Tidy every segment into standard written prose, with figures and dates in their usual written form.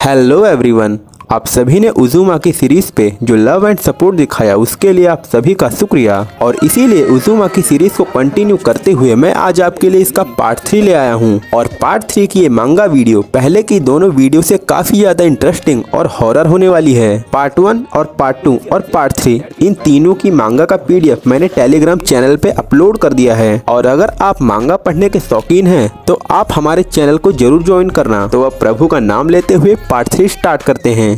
Hello everyone, आप सभी ने उज़ुमा सीरीज पे जो लव एंड सपोर्ट दिखाया उसके लिए आप सभी का शुक्रिया। और इसीलिए उज़ुमा सीरीज को कंटिन्यू करते हुए मैं आज आपके लिए इसका पार्ट 3 ले आया हूँ। और पार्ट 3 की ये मांगा वीडियो पहले की दोनों वीडियो से काफी ज्यादा इंटरेस्टिंग और हॉरर होने वाली है। पार्ट 1 और पार्ट 2 और पार्ट 3 इन तीनों की मांगा का PDF मैंने टेलीग्राम चैनल पे अपलोड कर दिया है। और अगर आप मांगा पढ़ने के शौकीन हैं तो आप हमारे चैनल को जरूर ज्वाइन करना। तो अब प्रभु का नाम लेते हुए पार्ट 3 स्टार्ट करते हैं।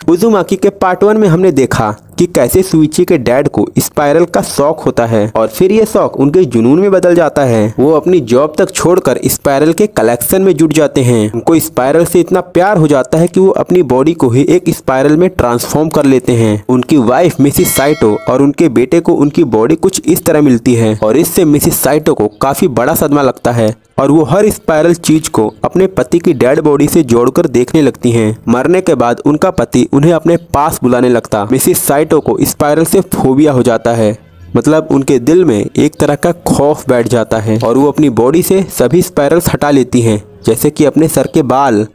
उज़ुमाकी के पार्ट 1 में हमने देखा कि कैसे सुइची के डैड को स्पाइरल का शौक होता है और फिर ये शौक उनके जुनून में बदल जाता है। वो अपनी जॉब तक छोड़कर स्पाइरल के कलेक्शन में जुट जाते हैं। उनको स्पाइरल से इतना प्यार हो जाता है कि वो अपनी बॉडी को ही एक स्पाइरल में ट्रांसफॉर्म कर लेते हैं। उनकी वाइफ मिसिस साइटो और उनके बेटे को उनकी बॉडी कुछ इस तरह मिलती है और इससे मिसिस साइटो को काफी बड़ा सदमा लगता है और वो हर स्पाइरल चीज को अपने पति की डेड बॉडी से जोड़कर देखने लगती हैं। मरने के बाद उनका पति उन्हें अपने पास बुलाने लगता। मिसिस साइटो को स्पाइरल से फोबिया हो जाता है, मतलब उनके दिल में एक तरह का खौफ बैठ जाता है और वो अपनी बॉडी से सभी स्पाइरल्स हटा लेती हैं, जैसे कि अपने सर के बाल,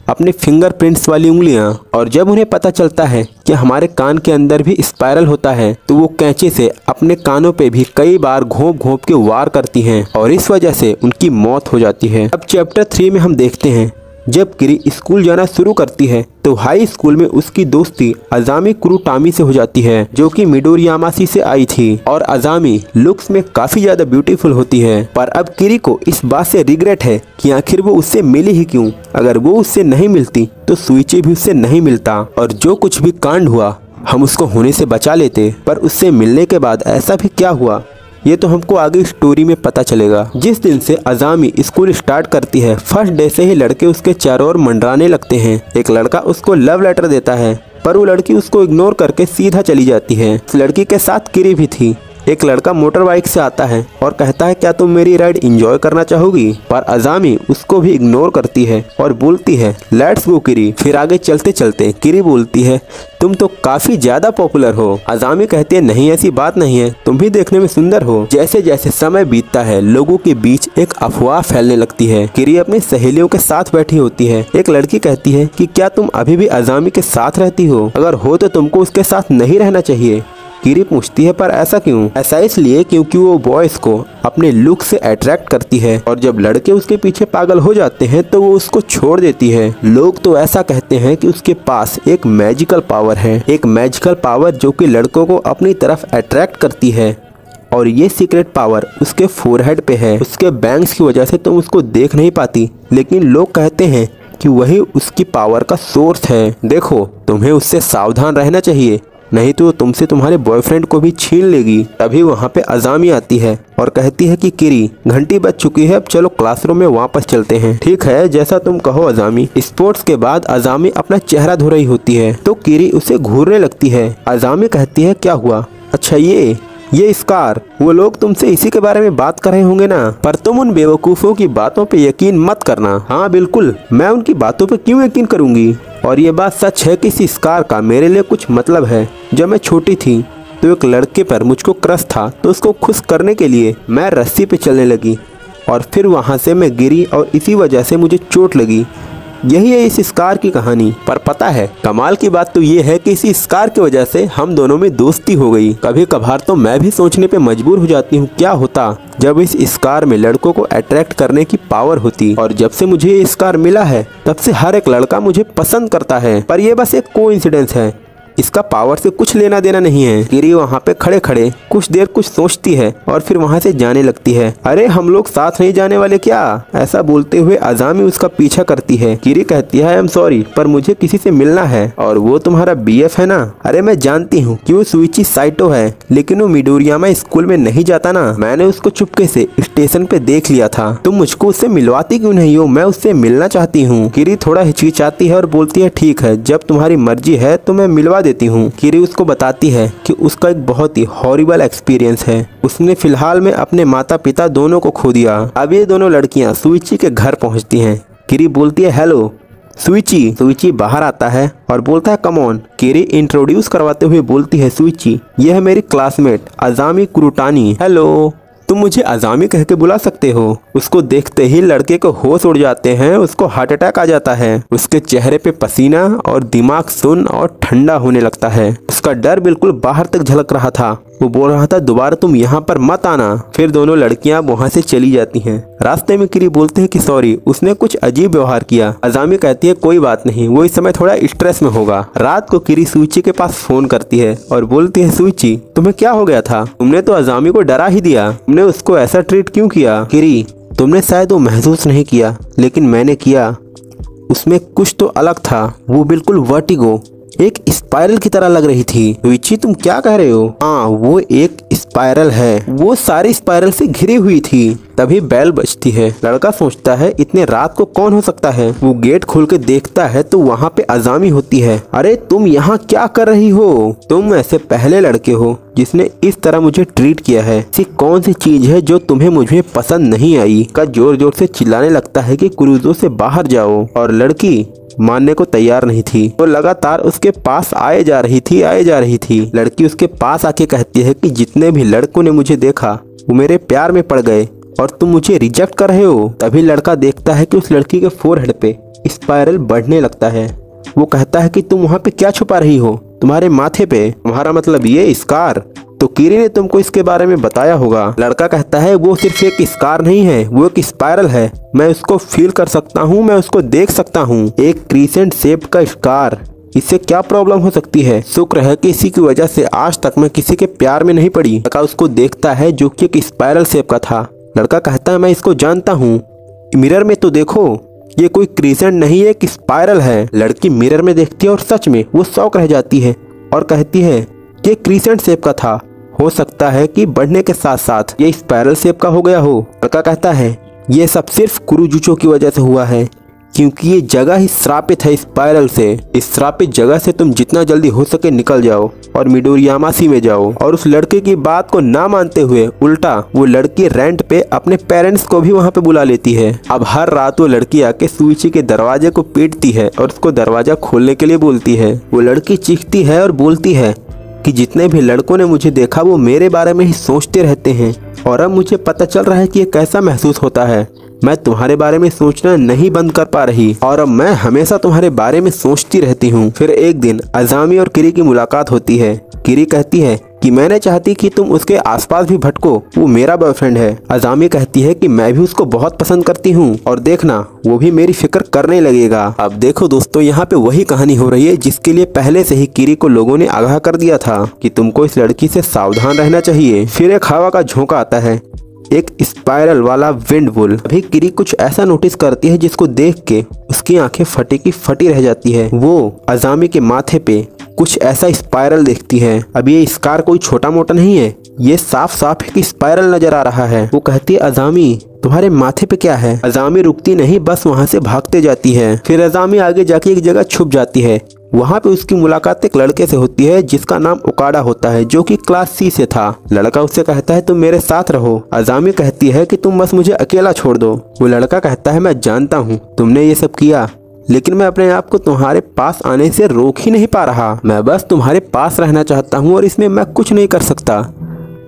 अपने फिंगरप्रिंट्स वाली उंगलियां। और जब उन्हें पता चलता है कि हमारे कान के अंदर भी स्पाइरल होता है तो वो कैंची से अपने कानों पे भी कई बार घोंप घोंप के वार करती हैं और इस वजह से उनकी मौत हो जाती है। अब चैप्टर 3 में हम देखते हैं जब किरी स्कूल जाना शुरू करती है तो हाई स्कूल में उसकी दोस्ती अजामी कुरुटामी से हो जाती है, जो कि मिडोरियामासी से आई थी। और अजामी लुक्स में काफी ज्यादा ब्यूटीफुल होती है, पर अब किरी को इस बात से रिग्रेट है कि आखिर वो उससे मिली ही क्यों। अगर वो उससे नहीं मिलती तो सुइची भी उससे नहीं मिलता और जो कुछ भी कांड हुआ हम उसको होने से बचा लेते। पर उससे मिलने के बाद ऐसा भी क्या हुआ ये तो हमको आगे स्टोरी में पता चलेगा। जिस दिन से अजामी स्कूल स्टार्ट करती है, फर्स्ट डे से ही लड़के उसके चारों ओर मंडराने लगते हैं। एक लड़का उसको लव लेटर देता है पर वो लड़की उसको इग्नोर करके सीधा चली जाती है। इस लड़की के साथ किरी भी थी। एक लड़का मोटर बाइक से आता है और कहता है क्या तुम मेरी राइड एंजॉय करना चाहोगी, पर अजामी उसको भी इग्नोर करती है और बोलती है लेट्स गो किरी। फिर आगे चलते चलते किरी बोलती है तुम तो काफी ज्यादा पॉपुलर हो। अजामी कहती है नहीं ऐसी बात नहीं है, तुम भी देखने में सुंदर हो। जैसे जैसे समय बीतता है लोगों के बीच एक अफवाह फैलने लगती है। किरी अपनी सहेलियों के साथ बैठी होती है। एक लड़की कहती है कि क्या तुम अभी भी अजामी के साथ रहती हो, अगर हो तो तुमको उसके साथ नहीं रहना चाहिए। किरी पूछती है पर ऐसा क्यों? ऐसा इसलिए क्योंकि वो बॉयज को अपने लुक से अट्रैक्ट करती है और जब लड़के उसके पीछे पागल हो जाते हैं तो वो उसको छोड़ देती है। लोग तो ऐसा कहते हैं कि उसके पास एक मैजिकल पावर है, एक मैजिकल पावर जो कि लड़कों को अपनी तरफ अट्रैक्ट करती है। और ये सीक्रेट पावर उसके फोरहेड पे है। उसके बैंग्स की वजह से तुम उसको देख नहीं पाती, लेकिन लोग कहते हैं कि वही उसकी पावर का सोर्स है। देखो तुम्हें उससे सावधान रहना चाहिए, नहीं तो तुमसे तुम्हारे बॉयफ्रेंड को भी छीन लेगी। तभी वहाँ पे अजामी आती है और कहती है कि किरी घंटी बज चुकी है, अब चलो क्लासरूम में वापस चलते हैं। ठीक है जैसा तुम कहो अजामी। स्पोर्ट्स के बाद अजामी अपना चेहरा धो रही होती है तो किरी उसे घूरने लगती है। अजामी कहती है क्या हुआ? अच्छा ये स्कार, वो लोग तुमसे इसी के बारे में बात कर रहे होंगे ना, पर तुम उन बेवकूफ़ों की बातों पे यकीन मत करना। हाँ बिल्कुल, मैं उनकी बातों पे क्यों यकीन करूंगी। और ये बात सच है कि इस स्कार का मेरे लिए कुछ मतलब है। जब मैं छोटी थी तो एक लड़के पर मुझको क्रश था, तो उसको खुश करने के लिए मैं रस्सी पे चलने लगी और फिर वहाँ से मैं गिरी और इसी वजह से मुझे चोट लगी। यही है इस स्कार की कहानी। पर पता है कमाल की बात तो ये है कि इसी स्कार की वजह से हम दोनों में दोस्ती हो गई। कभी कभार तो मैं भी सोचने पे मजबूर हो जाती हूँ क्या होता जब इस स्कार में लड़कों को अट्रैक्ट करने की पावर होती। और जब से मुझे ये स्कार मिला है तब से हर एक लड़का मुझे पसंद करता है। पर यह बस एक कोइंसिडेंस है, इसका पावर से कुछ लेना देना नहीं है। किरी वहाँ पे खड़े खड़े कुछ देर कुछ सोचती है और फिर वहाँ से जाने लगती है। अरे हम लोग साथ नहीं जाने वाले क्या? ऐसा बोलते हुए अजामी उसका पीछा करती है। किरी कहती है आई एम सॉरी पर मुझे किसी से मिलना है। और वो तुम्हारा BF है ना? अरे मैं जानती हूँ कि वो सुइची साइटो है, लेकिन वो मिडोरियामा स्कूल में नहीं जाता ना। मैंने उसको चुपके से स्टेशन पे देख लिया था। तुम मुझको उससे मिलवाती क्यों नहीं हो? मैं उससे मिलना चाहती हूँ। किरी थोड़ा हिचकिचाती है और बोलती है ठीक है जब तुम्हारी मर्जी है तो मैं मिलवा देती हूँ। किरी उसको बताती है कि उसका एक बहुत ही हॉरिबल एक्सपीरियंस है। उसने फिलहाल में अपने माता पिता दोनों को खो दिया। अब ये दोनों लड़कियाँ सुइची के घर पहुँचती हैं। किरी बोलती है हेलो सुइची। सुइची बाहर आता है और बोलता है कम ऑन। किरी इंट्रोड्यूस करवाते हुए बोलती है सुइची ये है मेरी क्लासमेट अजामी कुरुटानी। हेलो तुम मुझे अजामी कह के बुला सकते हो। उसको देखते ही लड़के को होश उड़ जाते हैं, उसको हार्ट अटैक आ जाता है। उसके चेहरे पे पसीना और दिमाग सुन्न और ठंडा होने लगता है। उसका डर बिल्कुल बाहर तक झलक रहा था। वो बोल रहा था दोबारा तुम यहाँ पर मत आना। फिर दोनों लड़कियां वहाँ से चली जाती हैं। रास्ते में किरी बोलते हैं कि सॉरी, उसने कुछ अजीब व्यवहार किया। अजामी कहती है कोई बात नहीं, वो इस समय थोड़ा स्ट्रेस में होगा। रात को किरी सुइची के पास फोन करती है और बोलती है सुइची तुम्हें क्या हो गया था? तुमने तो अजामी को डरा ही दिया, तुमने उसको ऐसा ट्रीट क्यों किया? किरी तुमने शायद वो महसूस नहीं किया, लेकिन मैंने किया। उसमें कुछ तो अलग था, वो बिल्कुल वर्टिगो, एक स्पाइरल की तरह लग रही थी। सुइची तुम क्या कह रहे हो? हाँ वो एक स्पाइरल है, वो सारी स्पाइरल से घिरी हुई थी। तभी बेल बजती है। लड़का सोचता है इतने रात को कौन हो सकता है। वो गेट खोल के देखता है तो वहाँ पे अजामी होती है। अरे तुम यहाँ क्या कर रही हो? तुम ऐसे पहले लड़के हो जिसने इस तरह मुझे ट्रीट किया है। ऐसी कौन सी चीज है जो तुम्हें मुझे पसंद नहीं आई? का जोर जोर से चिल्लाने लगता है कि क्रूजो से बाहर जाओ, और लड़की मानने को तैयार नहीं थी। वो लगातार उसके पास आए जा रही थी। लड़की उसके पास आके कहती है कि जितने भी लड़कों ने मुझे देखा वो मेरे प्यार में पड़ गए और तुम मुझे रिजेक्ट कर रहे हो। तभी लड़का देखता है कि उस लड़की के फोरहेड पे स्पाइरल बढ़ने लगता है। वो कहता है कि तुम वहाँ पे क्या छुपा रही हो? तुम्हारे माथे पे, तुम्हारा मतलब ये स्कार? तो किरी ने तुमको इसके बारे में बताया होगा। लड़का कहता है वो सिर्फ एक स्कार नहीं है, वो एक स्पाइरल है। मैं उसको फील कर सकता हूँ, मैं उसको देख सकता हूँ। एक क्रीसेंट शेप का स्कार, इससे क्या प्रॉब्लम हो सकती है? शुक्र है कि इसी की वजह से आज तक मैं किसी के प्यार में नहीं पड़ी। लड़का उसको देखता है जो कि एक स्पाइरल शेप का था। लड़का कहता है मैं इसको जानता हूँ, मिरर में तो देखो, ये कोई क्रीसेंट नहीं है, एक स्पाइरल है। लड़की मिरर में देखती है और सच में वो शॉक रह जाती है और कहती है कि क्रीसेंट शेप का था, हो सकता है कि बढ़ने के साथ साथ ये स्पाइरल शेप का हो गया हो। लड़का कहता है ये सब सिर्फ कुरुजुचो की वजह से हुआ है, क्योंकि ये जगह ही श्रापित है स्पाइरल से। इस श्रापित जगह से तुम जितना जल्दी हो सके निकल जाओ और मिडोरियामासी में जाओ। और उस लड़के की बात को ना मानते हुए उल्टा वो लड़की रेंट पे अपने पेरेंट्स को भी वहाँ पे बुला लेती है। अब हर रात वो लड़की आके सुइची के दरवाजे को पीटती है और उसको दरवाजा खोलने के लिए बोलती है। वो लड़की चीखती है और बोलती है कि जितने भी लड़कों ने मुझे देखा वो मेरे बारे में ही सोचते रहते हैं, और अब मुझे पता चल रहा है कि ये कैसा महसूस होता है। मैं तुम्हारे बारे में सोचना नहीं बंद कर पा रही, और अब मैं हमेशा तुम्हारे बारे में सोचती रहती हूँ। फिर एक दिन अजामी और किरी की मुलाकात होती है। किरी कहती है कि मैं नहीं चाहती कि तुम उसके आसपास भी भटको, वो मेरा बॉयफ्रेंड है। अजामी कहती है कि मैं भी उसको बहुत पसंद करती हूँ और देखना वो भी मेरी फिक्र करने लगेगा। अब देखो दोस्तों, यहाँ पे वही कहानी हो रही है जिसके लिए पहले से ही किरी को लोगों ने आगाह कर दिया था कि तुमको इस लड़की से सावधान रहना चाहिए। फिर एक हवा का झोंका आता है, एक स्पाइरल वाला विंड वुल। अभी किरी कुछ ऐसा नोटिस करती है जिसको देख के उसकी आंखें फटी की फटी रह जाती है। वो अजामी के माथे पे कुछ ऐसा स्पाइरल देखती है। अब ये स्कार कोई छोटा मोटा नहीं है, ये साफ साफ एक स्पाइरल नजर आ रहा है। वो कहती है अजामी तुम्हारे माथे पे क्या है? अजामी रुकती नहीं, बस वहाँ से भागते जाती है। फिर अजामी आगे जाके एक जगह छुप जाती है। वहाँ पे उसकी मुलाकात एक लड़के से होती है जिसका नाम ओकाडा होता है, जो कि क्लास सी से था। लड़का उससे कहता है तुम मेरे साथ रहो। अजामी कहती है कि तुम बस मुझे अकेला छोड़ दो। वो लड़का कहता है मैं जानता हूँ तुमने ये सब किया, लेकिन मैं अपने आप को तुम्हारे पास आने से रोक ही नहीं पा रहा। मैं बस तुम्हारे पास रहना चाहता हूँ और इसमें मैं कुछ नहीं कर सकता।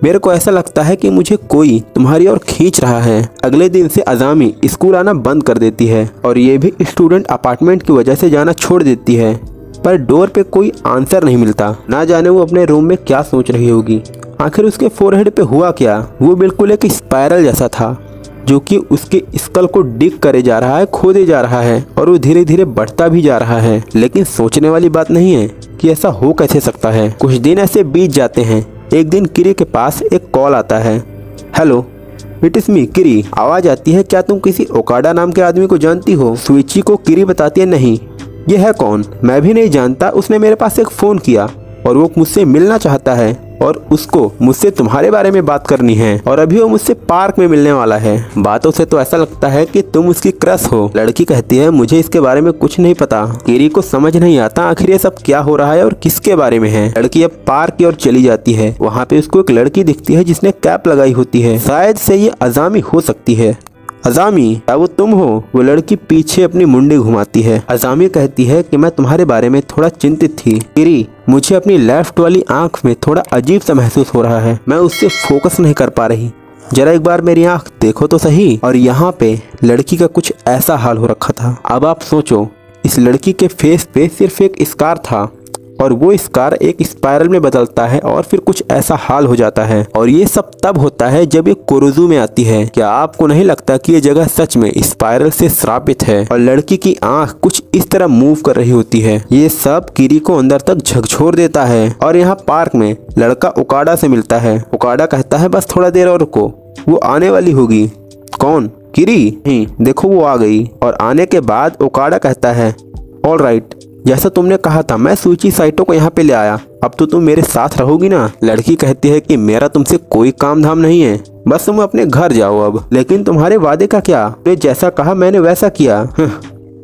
मेरे को ऐसा लगता है कि मुझे कोई तुम्हारी ओर खींच रहा है। अगले दिन से अजामी स्कूल आना बंद कर देती है और ये भी स्टूडेंट अपार्टमेंट की वजह से जाना छोड़ देती है। पर डोर पे कोई आंसर नहीं मिलता। ना जाने वो अपने रूम में क्या सोच रही होगी। आखिर उसके फोरहेड पे हुआ क्या? वो बिल्कुल एक स्पाइरल जैसा था जो कि उसके स्कल को डिग करे जा रहा है, खोदे जा रहा है, और वो धीरे धीरे बढ़ता भी जा रहा है। लेकिन सोचने वाली बात नहीं है कि ऐसा हो कैसे सकता है। कुछ दिन ऐसे बीत जाते हैं। एक दिन किरी के पास एक कॉल आता है। हेलो, इट इज मी किरी। आवाज आती है, क्या तुम किसी ओकाडा नाम के आदमी को जानती हो? सुइची को किरी बताती है नहीं। ये है कौन? मैं भी नहीं जानता। उसने मेरे पास एक फोन किया और वो मुझसे मिलना चाहता है और उसको मुझसे तुम्हारे बारे में बात करनी है, और अभी वो मुझसे पार्क में मिलने वाला है। बातों से तो ऐसा लगता है कि तुम उसकी क्रश हो। लड़की कहती है मुझे इसके बारे में कुछ नहीं पता। किरी को समझ नहीं आता आखिर ये सब क्या हो रहा है और किसके बारे में है। लड़की अब पार्क की ओर चली जाती है। वहाँ पे उसको एक लड़की दिखती है जिसने कैप लगाई होती है। शायद से ये अजामी हो सकती है। अजामी, क्या वो तुम हो? वो लड़की पीछे अपनी मुंडी घुमाती है। अजामी कहती है कि मैं तुम्हारे बारे में थोड़ा चिंतित थी किरी। मुझे अपनी लेफ्ट वाली आंख में थोड़ा अजीब सा महसूस हो रहा है। मैं उससे फोकस नहीं कर पा रही। जरा एक बार मेरी आंख देखो तो सही। और यहाँ पे लड़की का कुछ ऐसा हाल हो रखा था। अब आप सोचो, इस लड़की के फेस पे सिर्फ एक स्कार था और वो स्कार एक स्पाइरल में बदलता है और फिर कुछ ऐसा हाल हो जाता है। और ये सब तब होता है जब ये कोरोजू में आती है। क्या आपको नहीं लगता कि ये जगह सच में स्पाइरल से श्रापित है? और लड़की की आंख कुछ इस तरह मूव कर रही होती है। ये सब किरी को अंदर तक झकझोर देता है। और यहाँ पार्क में लड़का ओकाडा से मिलता है। ओकाडा कहता है बस थोड़ा देर और रुको, वो आने वाली होगी। कौन? किरी? नहीं, देखो वो आ गई। और आने के बाद ओकाडा कहता है ऑलराइट, जैसा तुमने कहा था मैं सूची साइटो को यहाँ पे ले आया, अब तो तुम मेरे साथ रहोगी ना? लड़की कहती है कि मेरा तुमसे कोई काम धाम नहीं है, बस तुम अपने घर जाओ अब। लेकिन तुम्हारे वादे का क्या? तुमने जैसा कहा मैंने वैसा किया।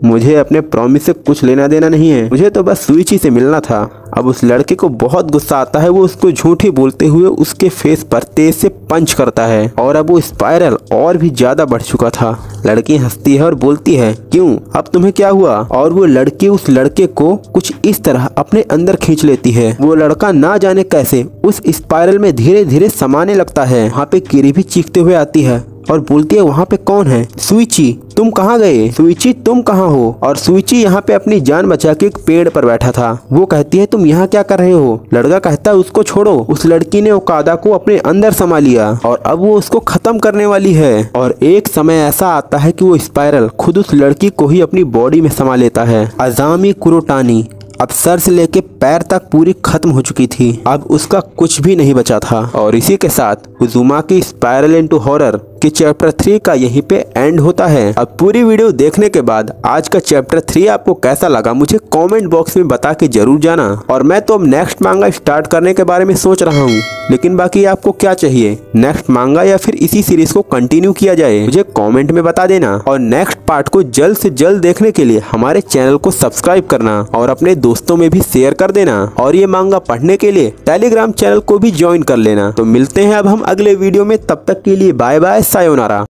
मुझे अपने प्रॉमिस से कुछ लेना देना नहीं है, मुझे तो बस सुइची से मिलना था। अब उस लड़के को बहुत गुस्सा आता है। वो उसको झूठी बोलते हुए उसके फेस पर तेज से पंच करता है और अब वो स्पाइरल और भी ज्यादा बढ़ चुका था। लड़की हंसती है और बोलती है क्यों, अब तुम्हें क्या हुआ? और वो लड़की उस लड़के को कुछ इस तरह अपने अंदर खींच लेती है। वो लड़का ना जाने कैसे उस स्पाइरल में धीरे धीरे समाने लगता है। वहाँ पे किरी भी चीखते हुए आती है और बोलती है वहाँ पे कौन है? सुइची, तुम कहाँ गए? सुइची तुम कहाँ हो? और सुइची यहाँ पे अपनी जान बचा के एक पेड़ पर बैठा था। वो कहती है तुम यहाँ क्या कर रहे हो? लड़का कहता है उसको छोड़ो। उस लड़की ने ओकादा को अपने अंदर समा लिया और अब वो उसको खत्म करने वाली है। और एक समय ऐसा आता है कि वो स्पाइरल खुद उस लड़की को ही अपनी बॉडी में समा लेता है। अजामी कुरोटानी अब सर से लेके पैर तक पूरी खत्म हो चुकी थी। अब उसका कुछ भी नहीं बचा था। और इसी के साथ उजुमाकी स्पाइरल इनटू हॉरर कि चैप्टर 3 का यहीं पे एंड होता है। अब पूरी वीडियो देखने के बाद आज का चैप्टर 3 आपको कैसा लगा मुझे कमेंट बॉक्स में बता के जरूर जाना। और मैं तो अब नेक्स्ट मांगा स्टार्ट करने के बारे में सोच रहा हूँ, लेकिन बाकी आपको क्या चाहिए, नेक्स्ट मांगा या फिर इसी सीरीज को कंटिन्यू किया जाए, मुझे कमेंट में बता देना। और नेक्स्ट पार्ट को जल्द से जल्द देखने के लिए हमारे चैनल को सब्सक्राइब करना और अपने दोस्तों में भी शेयर कर देना। और ये मांगा पढ़ने के लिए टेलीग्राम चैनल को भी ज्वाइन कर लेना। तो मिलते हैं अब हम अगले वीडियो में, तब तक के लिए बाय बाय, सायोनारा।